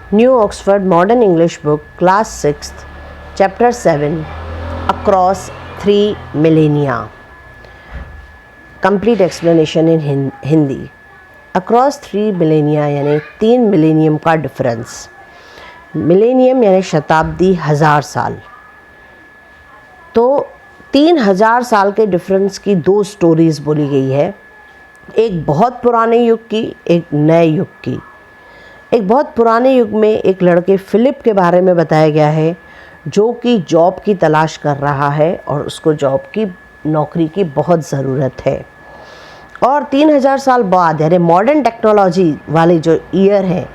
New Oxford Modern English Book, Class 6th, Chapter 7, Across 3 Millennia. Complete explanation in Hindi. Across 3 millennia यानी 3 millennium का difference. Millennium यानी शताब्दी, 1000 साल. तो 3000 साल के डिफरेंस की 2 स्टोरीज़ बोली गई है. एक बहुत पुराने युग की, एक नए युग की. एक बहुत पुराने युग में एक लड़के फिलिप के बारे में बताया गया है जो कि जॉब की तलाश कर रहा है और उसको जॉब की, नौकरी की बहुत ज़रूरत है. और 3000 साल बाद यानी मॉडर्न टेक्नोलॉजी वाले जो ईयर है,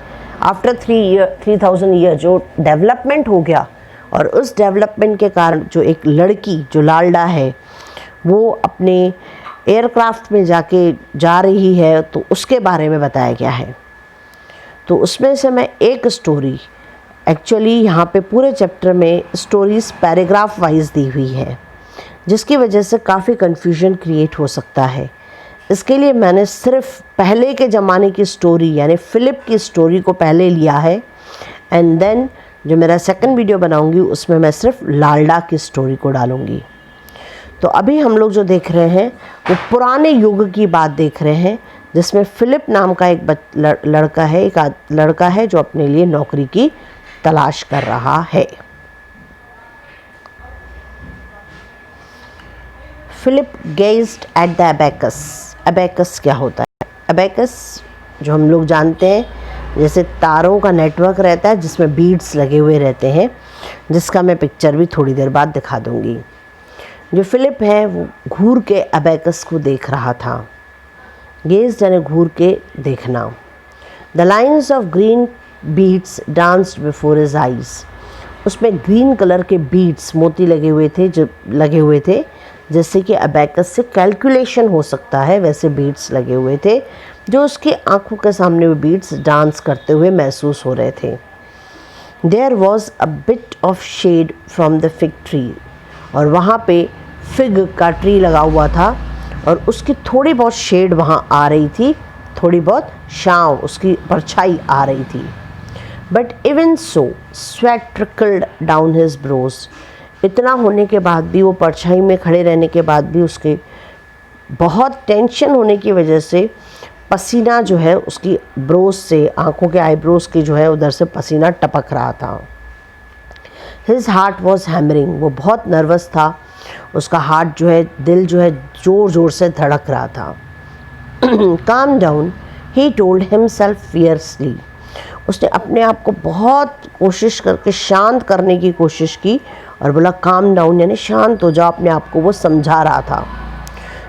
आफ्टर 3000 ईयर जो डेवलपमेंट हो गया, और उस डेवलपमेंट के कारण जो एक लड़की जो लाल्डा है वो अपने एयरक्राफ्ट में जा रही है, तो उसके बारे में बताया गया है. तो उसमें से मैं एक स्टोरी, एक्चुअली यहाँ पे पूरे चैप्टर में स्टोरीज़ पैराग्राफ वाइज दी हुई है, जिसकी वजह से काफ़ी कन्फ्यूजन क्रिएट हो सकता है. इसके लिए मैंने सिर्फ पहले के ज़माने की स्टोरी यानी फ़िलिप की स्टोरी को पहले लिया है, एंड देन जो मेरा सेकंड वीडियो बनाऊंगी उसमें मैं सिर्फ लाल्डा की स्टोरी को डालूंगी. तो अभी हम लोग जो देख रहे हैं वो पुराने युग की बात देख रहे हैं, जिसमें फ़िलिप नाम का एक लड़का है जो अपने लिए नौकरी की तलाश कर रहा है. Philip gazed at the abacus. Abacus क्या होता है? अबैकस जो हम लोग जानते हैं, जैसे तारों का नेटवर्क रहता है जिसमें बीड्स लगे हुए रहते हैं, जिसका मैं पिक्चर भी थोड़ी देर बाद दिखा दूंगी. जो फिलिप है वो घूर के अबैकस को देख रहा था. गेज्ड यानी घूर के देखना. The lines of green beads danced before his eyes. उसमें ग्रीन कलर के बीड्स, मोती लगे हुए थे जैसे कि अबैकस से कैलकुलेशन हो सकता है, वैसे बीड्स लगे हुए थे जो उसकी आंखों के सामने वो बीड्स डांस करते हुए महसूस हो रहे थे. There was a bit of shade from the fig tree. और वहाँ पे फिग का ट्री लगा हुआ था और उसकी थोड़ी बहुत शेड वहाँ आ रही थी, थोड़ी बहुत छाँव, उसकी परछाई आ रही थी. But even so sweat trickled down his brows. इतना होने के बाद भी, वो परछाई में खड़े रहने के बाद भी उसके बहुत टेंशन होने की वजह से पसीना जो है उसकी ब्रोज से, आंखों के आईब्रोज के जो है उधर से पसीना टपक रहा था. His heart was hammering. वो बहुत नर्वस था, उसका हार्ट जो है, दिल जो है ज़ोर ज़ोर से धड़क रहा था. Calm down, he told himself fiercely. उसने अपने आप को बहुत कोशिश करके शांत करने की कोशिश की और बोला काम डाउन यानी शांत हो जाओ, अपने आप को वो समझा रहा था.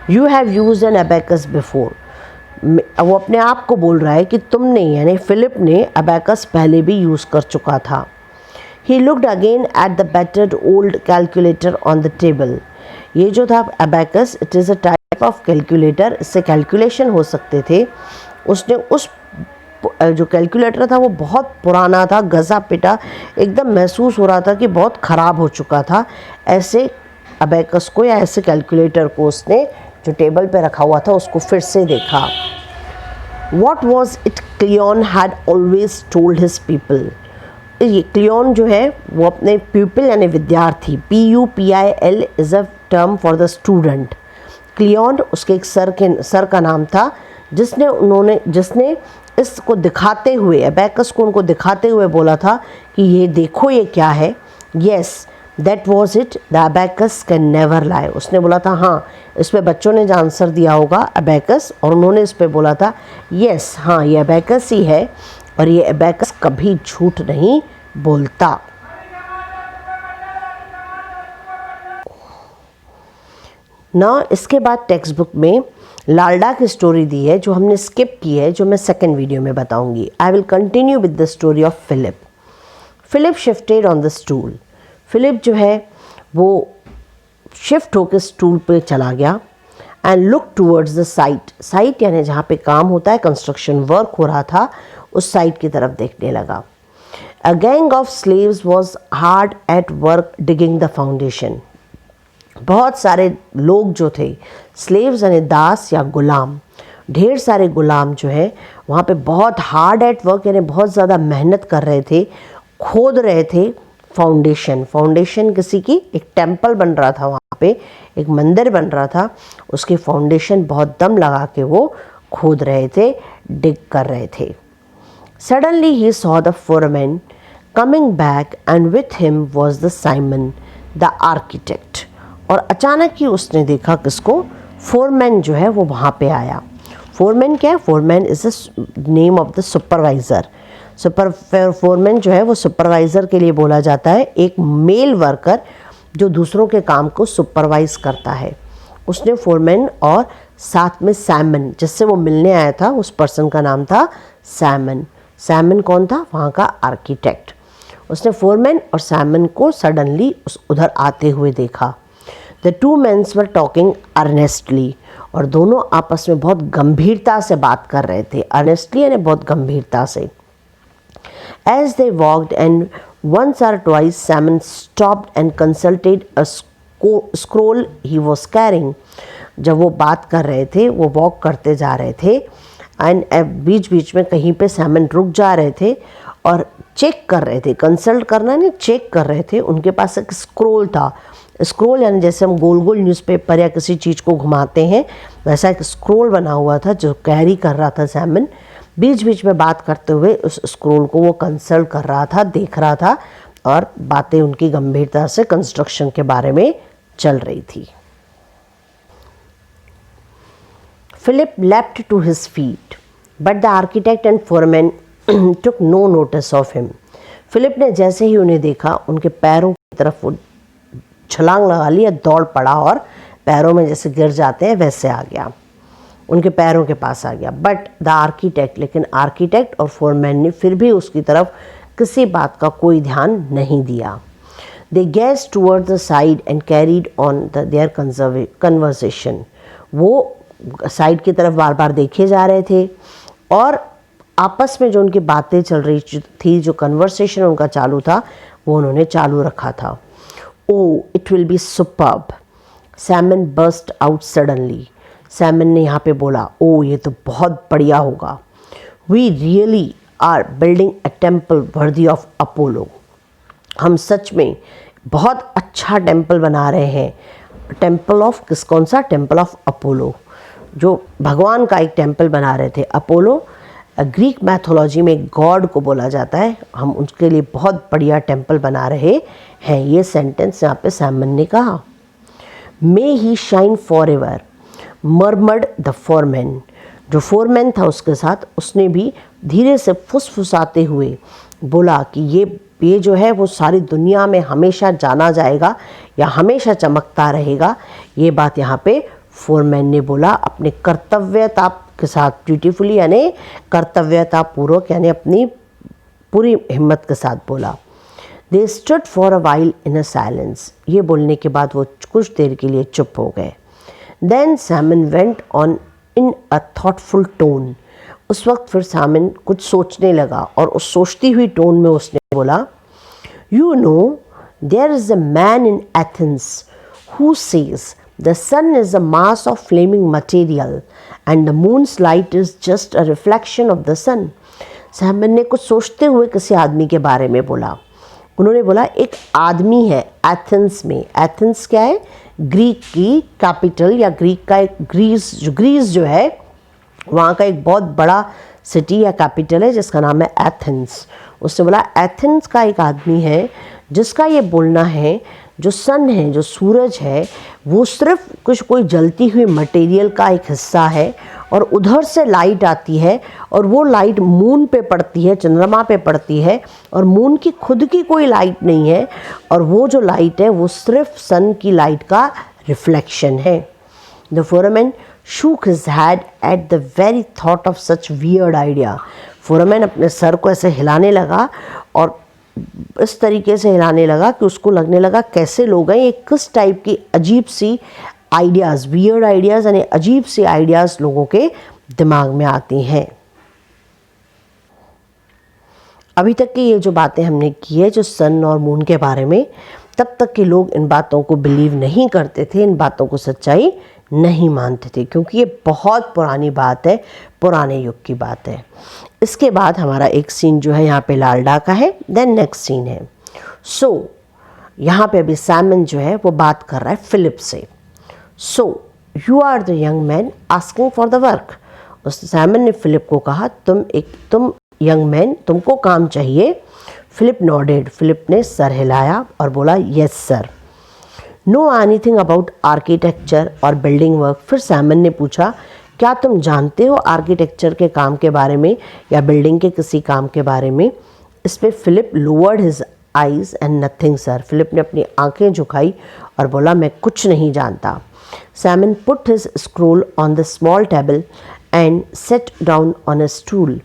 You have used N abacus before. वो अपने आप को बोल रहा है कि तुमने यानी फिलिप ने अबैकस पहले भी यूज़ कर चुका था. He looked again at the battered old calculator on the table. ये जो था abacus, it is a type of calculator. इससे कैलकुलेशन हो सकते थे. उसने उस जो कैलकुलेटर था वो बहुत पुराना था, घसा पिटा, एकदम महसूस हो रहा था कि बहुत ख़राब हो चुका था. ऐसे abacus को या ऐसे कैलकुलेटर को उसने जो टेबल पे रखा हुआ था उसको फिर से देखा. What was it Cleon had always told his people? ये क्लियोन जो है वो अपने पीपल यानी विद्यार्थी, PUPIL is a term for the student. Cleon उसके एक सर का नाम था, जिसने इसको दिखाते हुए, अबैकस को उनको दिखाते हुए बोला था कि ये देखो ये क्या है. Yes that was it, the abacus can never लाई. उसने बोला था हाँ, इस पर बच्चों ने जो आंसर दिया होगा अबैकस, और उन्होंने इस पर बोला था येस हाँ ये अबैकस ही है और ये अबैकस कभी झूठ नहीं बोलता. ना इसके बाद टेक्स्ट बुक में लाल्डा की स्टोरी दी है जो हमने स्किप की है, जो मैं सेकंड वीडियो में बताऊंगी. I will continue with the story of Philip. Philip shifted on the stool. Philip जो है वो शिफ्ट होकर स्टूल पे चला गया. And look towards the site. Site यानी जहाँ पे काम होता है, कंस्ट्रक्शन वर्क हो रहा था, उस साइट की तरफ देखने लगा. A gang of slaves was hard at work digging the foundation. बहुत सारे लोग जो थे, स्लेव्स यानी दास या गुलाम, ढेर सारे गुलाम जो है वहाँ पे बहुत हार्ड एट वर्क, यानी बहुत ज़्यादा मेहनत कर रहे थे, खोद रहे थे फाउंडेशन किसी की, एक टेम्पल बन रहा था वहाँ पे, एक मंदिर बन रहा था, उसकी फाउंडेशन बहुत दम लगा के वो खोद रहे थे, डिग कर रहे थे। Suddenly he saw the foreman coming back and with him was the Simon the architect. और अचानक ही उसने देखा किसको, फोरमैन जो है वो वहाँ पे आया। फोरमैन क्या है, foreman is the name of the supervisor. Foreman जो है वो सुपरवाइज़र के लिए बोला जाता है, एक मेल वर्कर जो दूसरों के काम को सुपरवाइज करता है। उसने फोरमैन और साथ में सैमन, जिससे वो मिलने आया था, उस पर्सन का नाम था सैमन। सैमन कौन था, वहाँ का आर्किटेक्ट। उसने फोरमैन और सैमन को सडनली उधर आते हुए देखा। The two mens were talking earnestly, और दोनों आपस में बहुत गंभीरता से बात कर रहे थे। अर्नेस्टली यानी बहुत गंभीरता से। As they walked and once or twice Salmon stopped and consulted a scroll he was carrying. जब वो बात कर रहे थे, वो वॉक करते जा रहे थे, एंड बीच बीच में कहीं पे सैमन रुक जा रहे थे और चेक कर रहे थे। कंसल्ट करना नहीं, चेक कर रहे थे। उनके पास एक स्क्रोल था। स्क्रोल यानी जैसे हम गोल गोल न्यूज़पेपर या किसी चीज़ को घुमाते हैं, वैसा एक स्क्रोल बना हुआ था जो कैरी कर रहा था सैमन। बीच बीच में बात करते हुए उस स्क्रोल को वो कंसल्ट कर रहा था, देख रहा था, और बातें उनकी गंभीरता से कंस्ट्रक्शन के बारे में चल रही थी। Philip leapt to his feet, but the architect and foreman took no notice of him. Philip ने जैसे ही उन्हें देखा, उनके पैरों की तरफ वो छलांग लगा लिया, दौड़ पड़ा और पैरों में जैसे गिर जाते हैं वैसे आ गया, उनके पैरों के पास आ गया। बट द आर्किटेक्ट, लेकिन आर्किटेक्ट और फोरमैन ने फिर भी उसकी तरफ किसी बात का कोई ध्यान नहीं दिया। दे gazed towards the side and carried on their conversation. वो साइड की तरफ बार बार देखे जा रहे थे और आपस में जो उनकी बातें चल रही थी, जो कन्वर्सेशन उनका चालू था, वो उन्होंने चालू रखा था। Oh it will be superb, Samon burst out suddenly. Samon ने यहाँ पे बोला, ओ ये तो बहुत बढ़िया होगा। We really are building a temple worthy of Apollo. हम सच में बहुत अच्छा टेम्पल बना रहे हैं। टेम्पल ऑफ कौन सा, टेम्पल ऑफ अपोलो, जो भगवान का एक टेम्पल बना रहे थे। अपोलो ग्रीक मैथोलॉजी में एक गॉड को बोला जाता है। हम उसके लिए बहुत बढ़िया टेम्पल बना रहे हैं। ये सेंटेंस यहाँ पे सैमन ने कहा। May he shine forever murmured the foreman. जो फोरमैन था उसके साथ, उसने भी धीरे से फुसफुसाते हुए बोला कि ये जो है वो सारी दुनिया में हमेशा जाना जाएगा या हमेशा चमकता रहेगा। ये बात यहाँ पे फोरमैन ने बोला अपने कर्तव्यता के साथ, ब्यूटीफुली यानी कर्तव्यता पूर्वक, यानी अपनी पूरी हिम्मत के साथ बोला। They stood for a while in a silence. ये बोलने के बाद वो कुछ देर के लिए चुप हो गए। Then Simon went on in a thoughtful tone. उस वक्त फिर सैमन कुछ सोचने लगा और उस सोचती हुई टोन में उसने बोला, you know there is a man in Athens who says the sun is a mass of flaming material and the moon's light is just a reflection of the sun. Simon ने कुछ सोचते हुए किसी आदमी के बारे में बोला। उन्होंने बोला एक आदमी है एथेंस में। एथेंस क्या है, ग्रीक की कैपिटल या ग्रीक का एक ग्रीस जो है वहाँ का एक बहुत बड़ा सिटी या कैपिटल है जिसका नाम है एथेंस। उसने बोला एथेंस का एक आदमी है जिसका ये बोलना है जो सन है, जो सूरज है, वो सिर्फ कोई जलती हुई मटेरियल का एक हिस्सा है और उधर से लाइट आती है और वो लाइट मून पे पड़ती है, चंद्रमा पे पड़ती है, और मून की खुद की कोई लाइट नहीं है, और वो जो लाइट है वो सिर्फ सन की लाइट का रिफ्लेक्शन है। The foreman shook his head at the very thought of such weird idea. Foreman अपने सर को ऐसे हिलाने लगा और इस तरीके से हिलाने लगा कि उसको लगने लगा कैसे लोग हैं, ये किस टाइप की अजीब सी आइडियाज़, वियर्ड आइडियाज़ यानी अजीब सी आइडियाज़ लोगों के दिमाग में आती हैं। अभी तक की ये जो बातें हमने की है जो सन और मून के बारे में, तब तक के लोग इन बातों को बिलीव नहीं करते थे, इन बातों को सच्चाई नहीं मानते थे, क्योंकि ये बहुत पुरानी बात है, पुराने युग की बात है। इसके बाद हमारा एक सीन जो है यहाँ पे लालडा का है। देन नेक्स्ट सीन है यहाँ पे अभी सैमन जो है वो बात कर रहा है फिलिप से। You are the young man asking for the work. उस सैमन ने फिलिप को कहा तुम यंग मैन, तुमको काम चाहिए। फिलिप नॉडेड, फिलिप ने सर हिलाया और बोला yes sir. Know anything about architecture और बिल्डिंग वर्क। फिर सैमन ने पूछा क्या तुम जानते हो आर्किटेक्चर के काम के बारे में या बिल्डिंग के किसी काम के बारे में। इस पर Philip lowered his eyes and nothing sir. Philip ने अपनी आंखें झुकाई और बोला मैं कुछ नहीं जानता। Simon put his scroll on the small table and set down on a stool.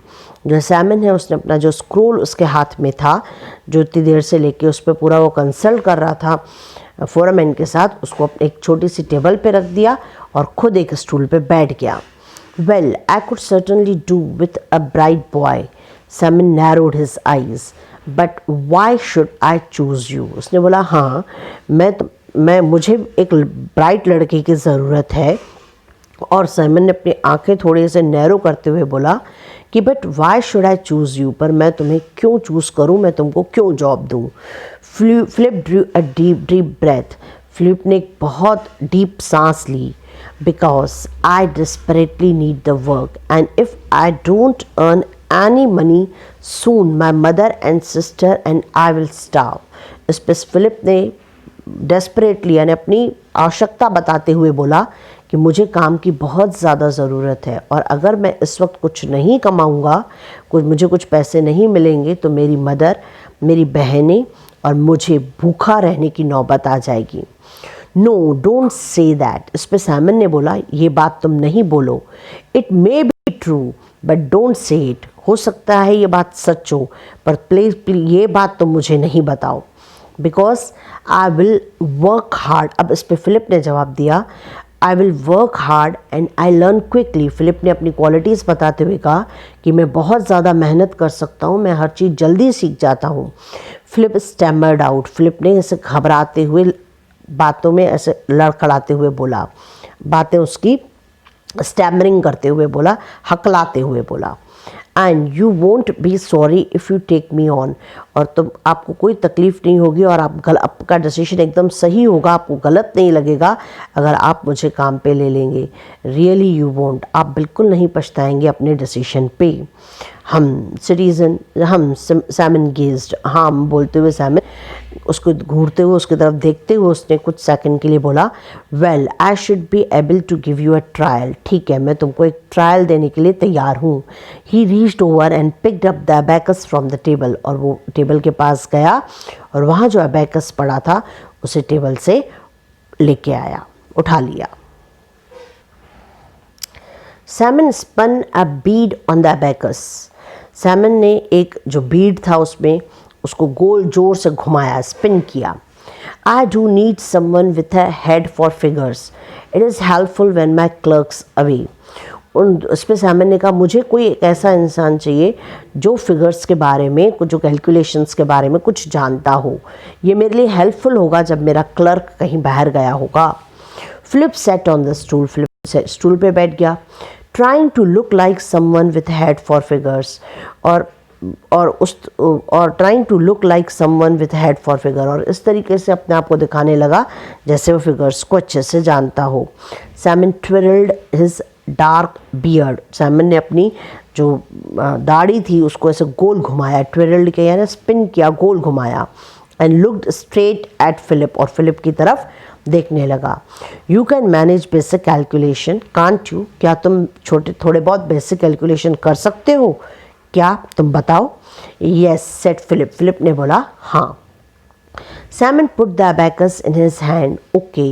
जो सैमन है उसने अपना जो स्क्रोल उसके हाथ में था, जो इतनी देर से लेके उस पर पूरा वो कंसल्ट कर रहा था फोरमैन के साथ, उसको अपने एक छोटी सी टेबल पे रख दिया और खुद एक स्टूल पे बैठ गया। Well I could certainly do with a bright boy. Simon narrowed his eyes but why should I choose you. उसने बोला हाँ मुझे एक ब्राइट लड़के की ज़रूरत है। और सैमन ने अपनी आंखें थोड़े से नैरो करते हुए बोला कि but why should I choose you, पर मैं तुम्हें क्यों चूज़ करूँ, मैं तुमको क्यों जॉब दूँ। Philip drew a deep breath. Philip ने एक बहुत डीप सांस ली। Because I desperately need the work and if I don't earn any money soon my mother and sister and I will starve. इस पर फिलिप ने desperately यानी अपनी आवश्यकता बताते हुए बोला कि मुझे काम की बहुत ज़्यादा ज़रूरत है और अगर मैं इस वक्त कुछ नहीं कमाऊँगा, मुझे कुछ पैसे नहीं मिलेंगे तो मेरी मदर, मेरी बहनें और मुझे भूखा रहने की नौबत आ जाएगी। No don't say that. इस पर सैमन ने बोला ये बात तुम नहीं बोलो। It may be true but don't say it. हो सकता है ये बात सच हो पर प्लीज़ ये बात तुम मुझे नहीं बताओ। Because I will work hard. अब इस पर फिलिप ने जवाब दिया I will work hard and I learn quickly. Philip ने अपनी क्वालिटीज़ बताते हुए कहा कि मैं बहुत ज़्यादा मेहनत कर सकता हूँ, मैं हर चीज़ जल्दी सीख जाता हूँ। Philip stammered out. फिलिप ने ऐसे घबराते हुए बातों में ऐसे लड़खड़ाते हुए बोला, बातें उसकी स्टैमरिंग करते हुए बोला, हकलाते हुए बोला। And you won't be sorry if you take me on. और आपको कोई तकलीफ़ नहीं होगी और आपका डिसीजन एकदम सही होगा, आपको गलत नहीं लगेगा अगर आप मुझे काम पे ले लेंगे। Really you won't. आप बिल्कुल नहीं पछताएंगे अपने डिसीजन पे। Simon gazed. हम बोलते हुए सैमन उसको घूरते हुए उसकी तरफ देखते हुए उसने कुछ सेकंड के लिए बोला well I should be able to give you a trial. ठीक है, मैं तुमको एक ट्रायल देने के लिए तैयार हूँ। ही reached over and picked up the abacus from the table. और वो टेबल के पास गया और वहाँ जो अबैकस पड़ा था उसे टेबल से लेके आया, उठा लिया। Simon spun a bead on the abacus. Simon ने एक जो बीड था उसमें उसको गोल जोर से घुमाया, स्पिन किया। I do need someone with a head for figures. It is helpful when my clerks away. उस पर सैमन ने कहा मुझे कोई एक ऐसा इंसान चाहिए जो फिगर्स के बारे में, जो कैलकुलेशंस के बारे में कुछ जानता हो। ये मेरे लिए हेल्पफुल होगा जब मेरा क्लर्क कहीं बाहर गया होगा। Philip sat on the stool. Philip stool पे बैठ गया। Trying to look like someone with head for figures. और trying to look like someone with head for figure. और इस तरीके से अपने आप को दिखाने लगा जैसे वो फिगर्स को अच्छे से जानता हो। Samon twirled his dark beard. Samon ने अपनी जो दाढ़ी थी उसको ऐसे गोल घुमाया, ट्विरल्ड किया यानी स्पिन किया, गोल घुमाया। And looked straight at Philip. और फिलिप की तरफ देखने लगा। You can manage basic calculation can't you. क्या तुम थोड़े बहुत बेसिक कैलकुलेशन कर सकते हो क्या, तुम बताओ। Yes said Philip. फिलिप ने बोला हाँ। Simon put the abacus in his hand. Okay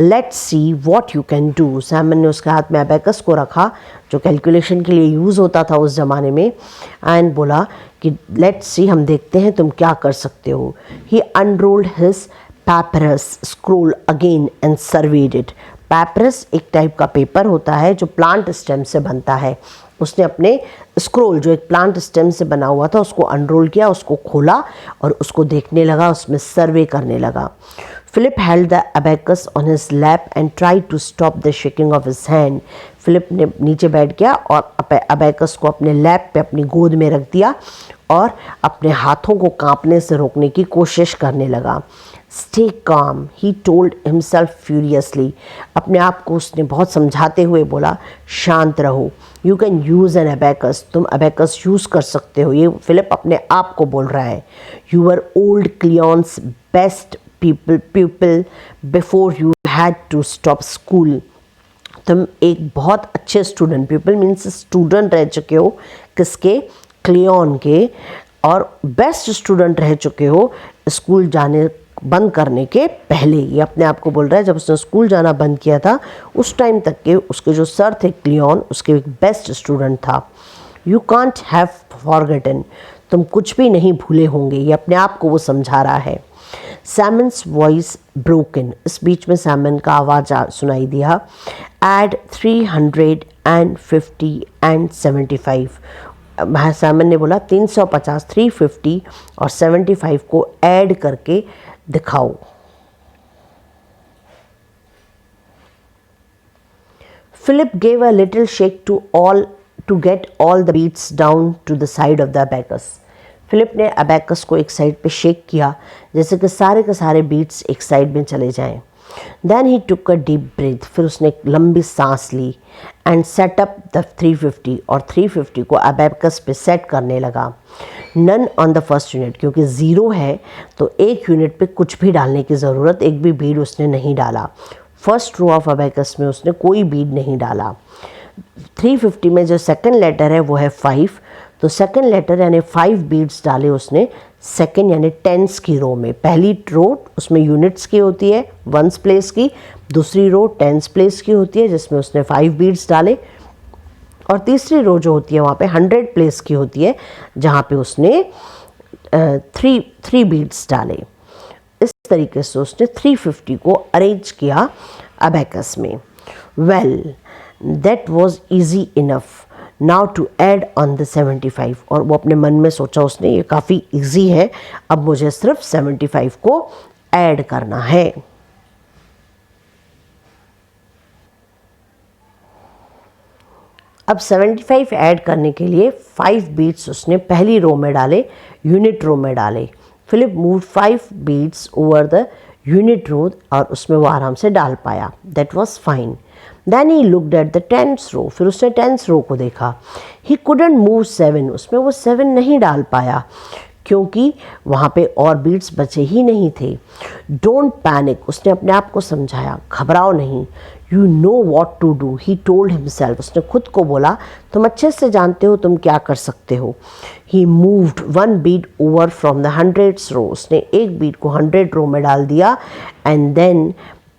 let's see what you can do. Simon ने उसके हाथ में अबैकस को रखा जो कैलकुलेशन के लिए यूज़ होता था उस ज़माने में, एंड बोला कि लेट्स सी, हम देखते हैं तुम क्या कर सकते हो। He unrolled his papyrus scroll again and surveyed it. Papyrus एक टाइप का पेपर होता है जो प्लांट स्टेम से बनता है। उसने अपने स्क्रोल जो एक प्लांट स्टेम से बना हुआ था उसको अनरोल किया, उसको खोला और उसको देखने लगा, उसमें सर्वे करने लगा। Philip held the abacus on his lap and tried to stop the shaking of his hand. Philip ने नीचे बैठ गया और अबैकस को अपने लैप पे अपनी गोद में रख दिया और अपने हाथों को कांपने से रोकने की कोशिश करने लगा. Stay calm, he told himself furiously. अपने आप को उसने बहुत समझाते हुए बोला, शांत रहो. You can use an abacus. तुम abacus यूज़ कर सकते हो. ये फिलिप अपने आप को बोल रहा है. You were old Cleon's best pupil before you had to stop school. तुम एक बहुत अच्छे स्टूडेंट, पीपल मीन्स स्टूडेंट रह चुके हो किसके, क्लियॉन के, और बेस्ट स्टूडेंट रह चुके हो स्कूल जाने बंद करने के पहले. ये अपने आप को बोल रहा है. जब उसने स्कूल जाना बंद किया था उस टाइम तक के उसके जो सर थे क्लियॉन, उसके एक बेस्ट स्टूडेंट था. You can't have forgotten. तुम कुछ भी नहीं भूले होंगे. ये अपने आप को वो समझा रहा है. Salmons voice broken. इस बीच में सैमन का आवाज़ सुनाई दिया. Add 350 and 75. सैमन ने बोला 350, 350 और 75 को ऐड करके दिखाओ. Philip gave a little shake to get all the beads down to the side of the abacus. Philip ने अबैकस को एक साइड पे शेक किया जैसे कि सारे के सारे बीट्स एक साइड में चले जाएं. Then he took a deep breath. फिर उसने एक लंबी सांस ली. एंड सेट अप द 350 और 350 को अबैकस पे सेट करने लगा. None on the first unit. क्योंकि ज़ीरो है तो एक यूनिट पे कुछ भी डालने की ज़रूरत, एक भी बीड उसने नहीं डाला. फर्स्ट रो ऑफ अबैकस में उसने कोई बीड नहीं डाला. 350 में जो सेकंड लेटर है वो है 5, तो सेकंड लेटर यानी 5 बीड्स डाले उसने सेकंड यानी टेंस की रो में. पहली रो उसमें यूनिट्स की होती है, वंस प्लेस की. दूसरी रो टेंस प्लेस की होती है जिसमें उसने 5 बीड्स डाले. और तीसरी रो जो होती है वहाँ पे 100 प्लेस की होती है जहाँ पे उसने 3 बीड्स डाले. इस तरीके से उसने 350 को अरेंज किया अबैकस में. Well that was easy enough now to add on the 75. और वो अपने मन में सोचा उसने, ये काफ़ी इजी है, अब मुझे सिर्फ 75 को ऐड करना है. अब 75 ऐड करने के लिए 5 बीट्स उसने पहली रो में डाले, यूनिट रो में डाले. Philip move 5 beats over the unit row और उसमें वो आराम से डाल पाया. That was fine. Then he looked at the 10th row. फिर उसने 10th रो को देखा. He couldn't move 7. उसमें वो 7 नहीं डाल पाया क्योंकि वहाँ पे और बीट्स बचे ही नहीं थे. Don't panic. उसने अपने आप को समझाया, घबराओ नहीं. You know what to do. He told himself. उसने खुद को बोला, तुम अच्छे से जानते हो तुम क्या कर सकते हो. He moved 1 bead over from the 100th row. उसने एक बीट को 100 रो में डाल दिया. And then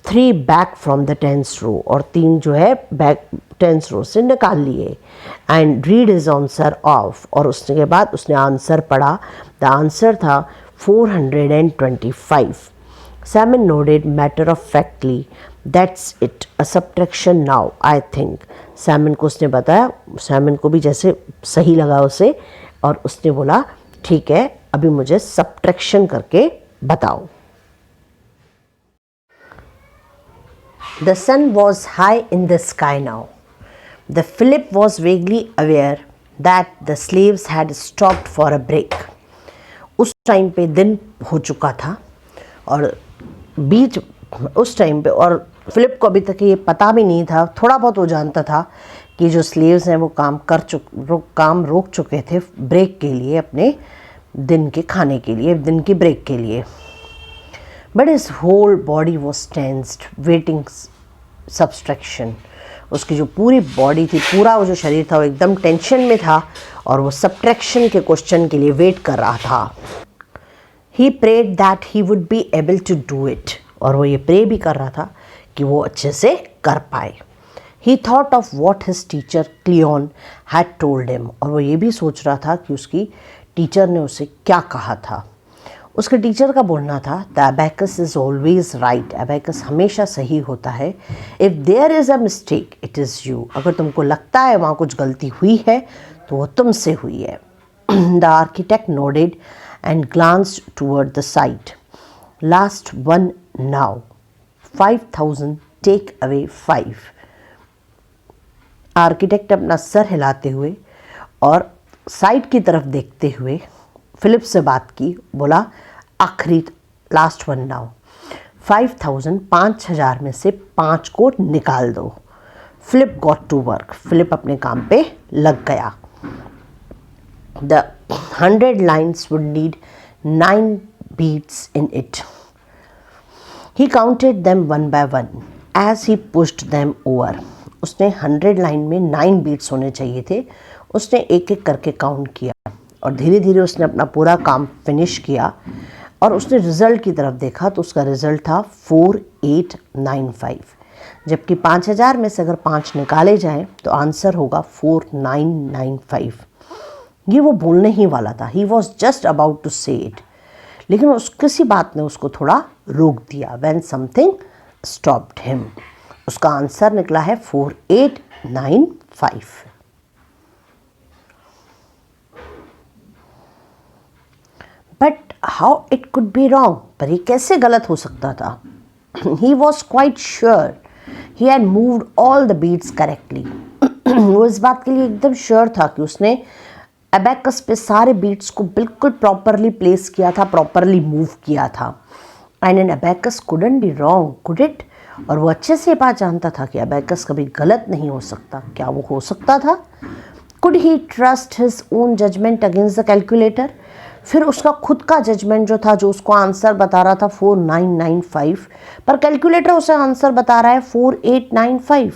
3 back from the 10th रो. और 3 जो है बैक 10th रो से निकाल लिए. And read his answer of. और उसके के बाद उसने आंसर पढ़ा. द आंसर था 425. Simon nodded matter of factly. That's it, a subtraction now I think. Simon को उसने बताया, सैमन को भी जैसे सही लगा उसे, और उसने बोला ठीक है अभी मुझे सब्ट्रैक्शन करके बताओ. The sun was high in the sky now. The Philip was vaguely aware that the slaves had stopped for a break. उस टाइम पे दिन हो चुका था और बीच उस टाइम पे, और फिलिप को अभी तक ये पता भी नहीं था, थोड़ा बहुत वो जानता था कि जो स्लेव्स हैं वो काम रोक चुके थे ब्रेक के लिए, अपने दिन के खाने के लिए, दिन की ब्रेक के लिए. But his whole body was tensed waiting subtraction. उसकी जो पूरी बॉडी थी, पूरा वो जो शरीर था वो एकदम टेंशन में था और वो सब्ट्रैक्शन के क्वेश्चन के लिए वेट कर रहा था. He prayed that he would be able to do it. और वो ये प्रे भी कर रहा था कि वो अच्छे से कर पाए. He thought of what his teacher Cleon had told him. और वो ये भी सोच रहा था कि उसकी टीचर ने उसे क्या कहा था. उसके टीचर का बोलना था, the abacus is always right. Abacus हमेशा सही होता है. If there is a mistake it is you. अगर तुमको लगता है वहाँ कुछ गलती हुई है तो वो तुमसे हुई है. The architect nodded and glanced toward the side. Last 1 now 5000 take away 5। Architect अपना सर हिलाते हुए और साइड की तरफ देखते हुए फिलिप से बात की, बोला आखिरी लास्ट वन नाउ 5000 5000 में से 5 को निकाल दो। Philip got to work, Philip अपने काम पे लग गया। The 100 lines would need 9 beats in it. He counted them one by one as he pushed them over. उसने 100 लाइन में 9 बीट्स होने चाहिए थे। उसने एक एक करके काउंट किया और धीरे धीरे उसने अपना पूरा काम फिनिश किया और उसने रिज़ल्ट की तरफ देखा तो उसका रिज़ल्ट था 4895, जबकि 5000 में से अगर 5 निकाले जाएं तो आंसर होगा 4995। ये वो बोलने ही वाला था, he was just about to say it, लेकिन किसी बात ने उसको थोड़ा रोक दिया। व्हेन समथिंग स्टॉप्ड हिम, उसका आंसर निकला है 4895। But how it could be wrong, पर ये कैसे गलत हो सकता था? He was quite sure he had moved all the beads correctly. वो इस बात के लिए एकदम श्योर था कि उसने अबैकस पे सारे बीट्स को बिल्कुल प्रॉपरली प्लेस किया था, प्रॉपरली मूव किया था। And an abacus couldn't be wrong, could it? और वो अच्छे से बात जानता था कि अबैकस कभी गलत नहीं हो सकता। क्या वो हो सकता था? Could he trust his own judgement against the calculator? फिर उसका खुद का जजमेंट जो था, जो उसको आंसर बता रहा था 4995, पर कैलकुलेटर उसे आंसर बता रहा है 4895,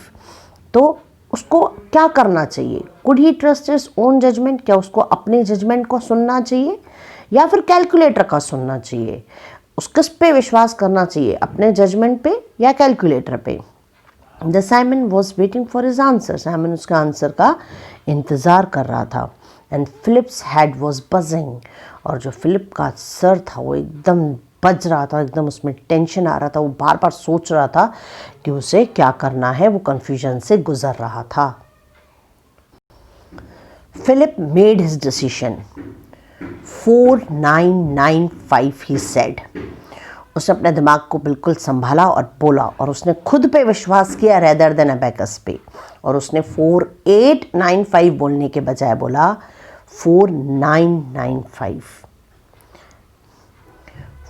तो उसको क्या करना चाहिए? Could he trust his own judgement? क्या उसको अपने जजमेंट को सुनना चाहिए या फिर कैलकुलेटर का सुनना चाहिए? उस किस पे विश्वास करना चाहिए, अपने जजमेंट पे या कैलकुलेटर पे? The Simon was waiting for his answer, Simon उसका आंसर का इंतज़ार कर रहा था। And Philip's head was buzzing, और जो फिलिप का सर था वो एकदम बज रहा था, एकदम उसमें टेंशन आ रहा था, वो बार बार सोच रहा था कि उसे क्या करना है, वो कन्फ्यूजन से गुजर रहा था। Philip made his decision 4995 he said. उसने अपने दिमाग को बिल्कुल संभाला और बोला, और उसने खुद पे विश्वास किया रेदर देन अबैकस पे, और उसने 4895 बोलने के बजाय बोला 4995।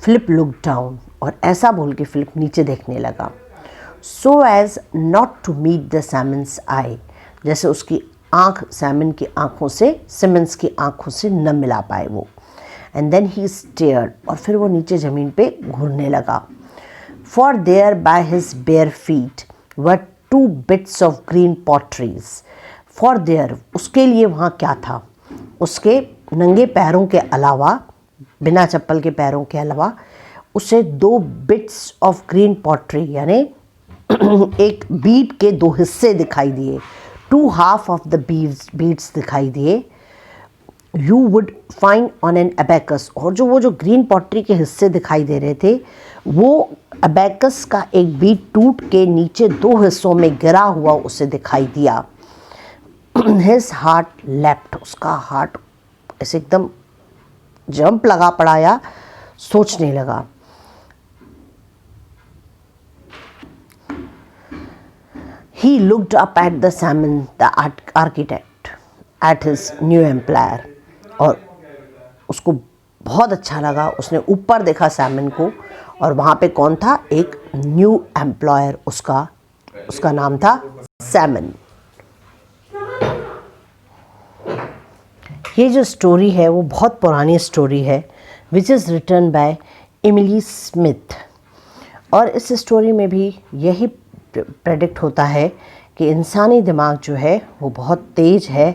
फिलिप लुक डाउन, और ऐसा बोल के फिलिप नीचे देखने लगा। So as not to meet the Samon's eye, जैसे उसकी आँख सैमन की आँखों से, सिमन्स की आँखों से न मिला पाए वो। एंड देन ही स्टेयर्ड, और फिर वो नीचे ज़मीन पे घूरने लगा। For their by his bare feet were 2 bits of green potteries. For their, उसके लिए वहाँ क्या था? उसके नंगे पैरों के अलावा, बिना चप्पल के पैरों के अलावा, उसे 2 bits ऑफ ग्रीन पॉटरी, यानी एक बीट के 2 हिस्से दिखाई दिए, 2 half ऑफ द बीट्स दिखाई दिए। You would find on an abacus, और जो ग्रीन पॉटरी के हिस्से दिखाई दे रहे थे वो अबैकस का एक बीट टूट के नीचे 2 हिस्सों में गिरा हुआ उसे दिखाई दिया। हिज हार्ट लेफ्ट, उसका हार्ट ऐसे एकदम जंप लगा पड़ा या सोचने लगा। He looked up at the salmon, the architect, at his new employer, और उसको बहुत अच्छा लगा। उसने ऊपर देखा सैमन को, और वहाँ पे कौन था? एक न्यू एम्प्लॉयर, उसका नाम था सैमन। ये जो स्टोरी है वो बहुत पुरानी स्टोरी है, which is written by Emily Smith. और इस स्टोरी में भी यही प्रेडिक्ट होता है कि इंसानी दिमाग जो है वो बहुत तेज़ है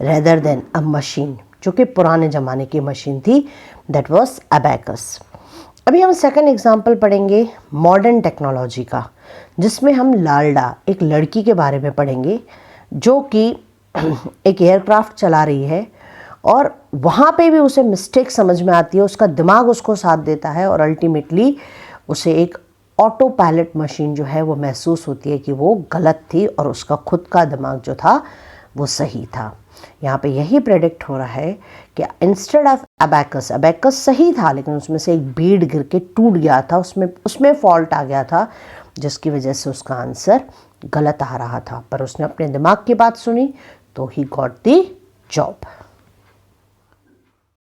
रेदर देन अ मशीन, जो कि पुराने ज़माने की मशीन थी, दैट वाज अबैकस। अभी हम सेकंड एग्जांपल पढ़ेंगे मॉडर्न टेक्नोलॉजी का, जिसमें हम लाल्डा, एक लड़की के बारे में पढ़ेंगे जो कि एक एयरक्राफ्ट चला रही है, और वहाँ पे भी उसे मिस्टेक समझ में आती है, उसका दिमाग उसको साथ देता है, और अल्टीमेटली उसे एक ऑटो पायलट मशीन जो है वो महसूस होती है कि वो गलत थी और उसका खुद का दिमाग जो था वो सही था। यहाँ पे यही प्रेडिक्ट हो रहा है कि इंस्टेड ऑफ अबैकस, अबैकस सही था लेकिन उसमें से एक बीड गिर के टूट गया था, उसमें फॉल्ट आ गया था, जिसकी वजह से उसका आंसर गलत आ रहा था। पर उसने अपने दिमाग की बात सुनी तो ही गॉट द जॉब।